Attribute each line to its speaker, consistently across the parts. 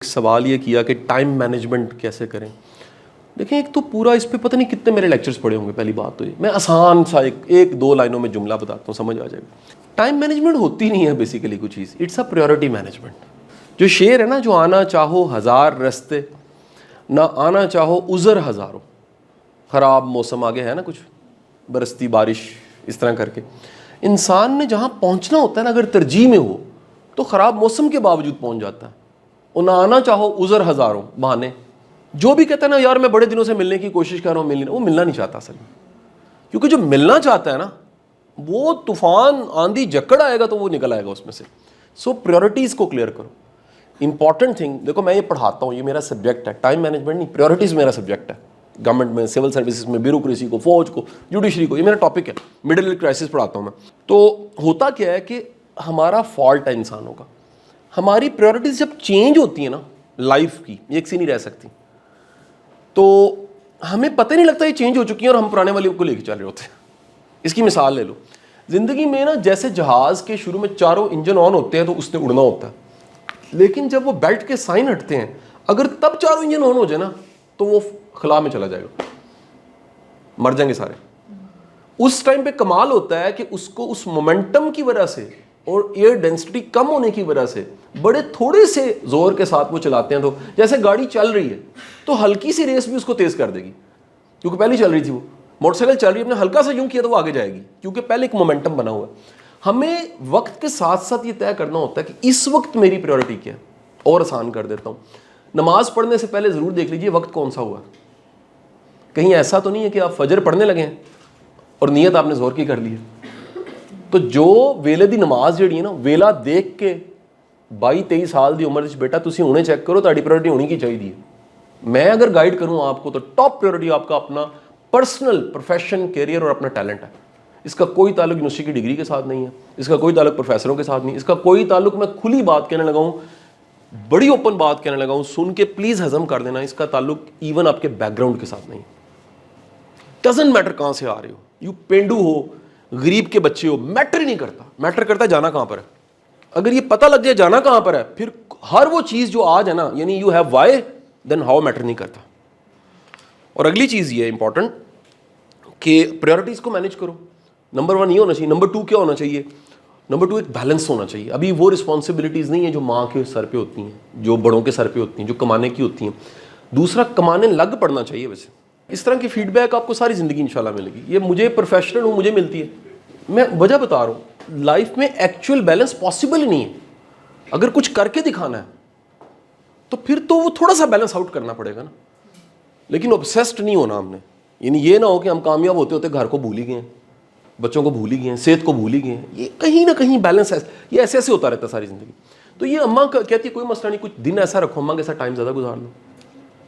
Speaker 1: سوال یہ کیا کہ ٹائم مینجمنٹ کیسے کریں. دیکھیں ایک تو پورا اس پہ پتہ نہیں کتنے میرے لیکچرز پڑے ہوں گے. پہلی بات تو یہ میں آسان سا ایک دو لائنوں میں جملہ بتاتا ہوں, سمجھ آ جائے گا. ٹائم مینجمنٹ ہوتی نہیں ہے بیسیکلی کوئی چیز, اٹس اے پریورٹی مینجمنٹ. جو شعر ہے نا, جو آنا چاہو ہزار رستے نہ آنا چاہو عذر ہزاروں, خراب موسم آگے ہے نا, کچھ برستی بارش اس طرح کر کے انسان نے جہاں پہنچنا ہوتا ہے نا, اگر ترجیح میں ہو تو خراب موسم کے باوجود پہنچ جاتا ہے. اور نہ آنا چاہو عذر ہزاروں, بہانے. جو بھی کہتا ہے نا یار میں بڑے دنوں سے ملنے کی کوشش کر رہا ہوں, وہ ملنا نہیں چاہتا اصل میں. کیونکہ جو ملنا چاہتا ہے نا, وہ طوفان آندھی جکڑ آئے گا تو وہ نکل آئے گا اس میں سے. سو پریورٹیز کو کلیئر کرو. امپورٹنٹ تھنگ, دیکھو میں یہ پڑھاتا ہوں, یہ میرا سبجیکٹ ہے. ٹائم مینجمنٹ نہیں, پریورٹیز میرا سبجیکٹ ہے. گورنمنٹ میں, سول سروسز میں, بیوروکریسی کو, فوج کو, جوڈیشری کو, یہ میرا ٹاپک ہے. مڈل ایج کرائسس پڑھاتا ہوں میں. تو ہوتا کیا ہے کہ ہمارا فالٹ ہے انسانوں کا. ہماری پریورٹیز جب چینج ہوتی ہیں نا لائف کی, ایک سی نہیں رہ سکتی, تو ہمیں پتہ نہیں لگتا یہ چینج ہو چکی ہیں اور ہم پرانے والی کو لے کے چل رہے ہوتے ہیں. اس کی مثال لے لو. زندگی میں نا جیسے جہاز کے شروع میں چاروں انجن آن ہوتے ہیں تو اس نے اڑنا ہوتا ہے, لیکن جب وہ بیلٹ کے سائن ہٹتے ہیں, اگر تب چاروں انجن آن ہو جائے نا تو وہ خلا میں چلا جائے گا, مر جائیں گے سارے. اس ٹائم پہ کمال ہوتا ہے کہ اس کو اس مومنٹم کی وجہ سے اور ایئر ڈینسٹی کم ہونے کی وجہ سے بڑے تھوڑے سے زور کے ساتھ وہ چلاتے ہیں. تو جیسے گاڑی چل رہی ہے تو ہلکی سی ریس بھی اس کو تیز کر دے گی, کیونکہ پہلے چل رہی تھی. وہ موٹر سائیکل چل رہی ہے, اپنے ہلکا سا یوں کیا تو وہ آگے جائے گی, کیونکہ پہلے ایک مومنٹم بنا ہوا ہے. ہمیں وقت کے ساتھ ساتھ یہ طے کرنا ہوتا ہے کہ اس وقت میری پریورٹی کیا ہے. اور آسان کر دیتا ہوں, نماز پڑھنے سے پہلے ضرور دیکھ لیجئے وقت کون سا ہوا ہے. کہیں ایسا تو نہیں ہے کہ آپ فجر پڑھنے لگے ہیں اور نیت آپ نے زور کی کر لی ہے. تو جو ویلے دی نماز جڑی ہے نا, ویلا دیکھ کے 22-23 سال دی عمر بیٹا تسی ہونے چیک کرو, تہاڈی پریورٹی ہونی کی چاہیے. میں اگر گائیڈ کروں آپ کو تو ٹاپ پریورٹی آپ کا اپنا پرسنل پروفیشن, کیریئر اور اپنا ٹیلنٹ ہے. اس کا کوئی تعلق یونیورسٹی کی ڈگری کے ساتھ نہیں ہے, اس کا کوئی تعلق پروفیسروں کے ساتھ نہیں, اس کا کوئی تعلق, میں کھلی بات کہنے لگا ہوں, بڑی اوپن بات کہنے لگا ہوں, سن کے پلیز ہضم کر دینا, اس کا تعلق ایون آپ کے بیک گراؤنڈ کے ساتھ نہیں. ڈزنٹ میٹر کہاں سے آ رہے ہو, یو پینڈو ہو, غریب کے بچے ہو, میٹر ہی نہیں کرتا. میٹر کرتا ہے جانا کہاں پر ہے. اگر یہ پتہ لگ جائے جانا کہاں پر ہے, پھر ہر وہ چیز جو آج ہے نا, یعنی you have why then how matter نہیں کرتا. اور اگلی چیز یہ ہے امپورٹنٹ کہ پریورٹیز کو مینیج کرو. نمبر 1 یہ ہونا چاہیے. نمبر 2 کیا ہونا چاہیے؟ نمبر 2 ایک بیلنس ہونا چاہیے. ابھی وہ رسپانسبلٹیز نہیں ہیں جو ماں کے سر پہ ہوتی ہیں, جو بڑوں کے سر پہ ہوتی ہیں, جو کمانے کی ہوتی ہیں. دوسرا, کمانے لگ پڑنا چاہیے. ویسے اس طرح کی فیڈ بیک آپ کو ساری زندگی انشاءاللہ ملے گی. یہ مجھے پروفیشنل ہوں, مجھے ملتی ہے. میں وجہ بتا رہا ہوں, لائف میں ایکچوئل بیلنس پاسبل ہی نہیں ہے. اگر کچھ کر کے دکھانا ہے تو پھر تو وہ تھوڑا سا بیلنس آؤٹ کرنا پڑے گا نا. لیکن obsessed نہیں ہونا ہم نے. یعنی یہ نہ ہو کہ ہم کامیاب ہوتے ہوتے گھر کو بھول ہی گئے ہیں, بچوں کو بھول ہی گئے ہیں, صحت کو بھول ہی گئے ہیں. یہ کہیں نہ کہیں بیلنس ہے, یہ ایسے ایسے ہوتا رہتا ہے ساری زندگی. تو یہ اماں کہتی ہے کوئی مسئلہ نہیں, کچھ دن ایسا رکھو اماں کے ساتھ ٹائم زیادہ گزار لو.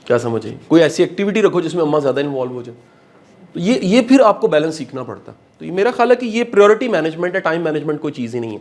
Speaker 1: کیا سمجھے, کوئی ایسی ایکٹیویٹی رکھو جس میں اماں زیادہ انوالو ہو جائے. تو یہ پھر آپ کو بیلنس سیکھنا پڑتا ہے. تو یہ میرا خیال ہے کہ یہ پریورٹی مینجمنٹ ہے, ٹائم مینجمنٹ کوئی چیز ہی نہیں ہے.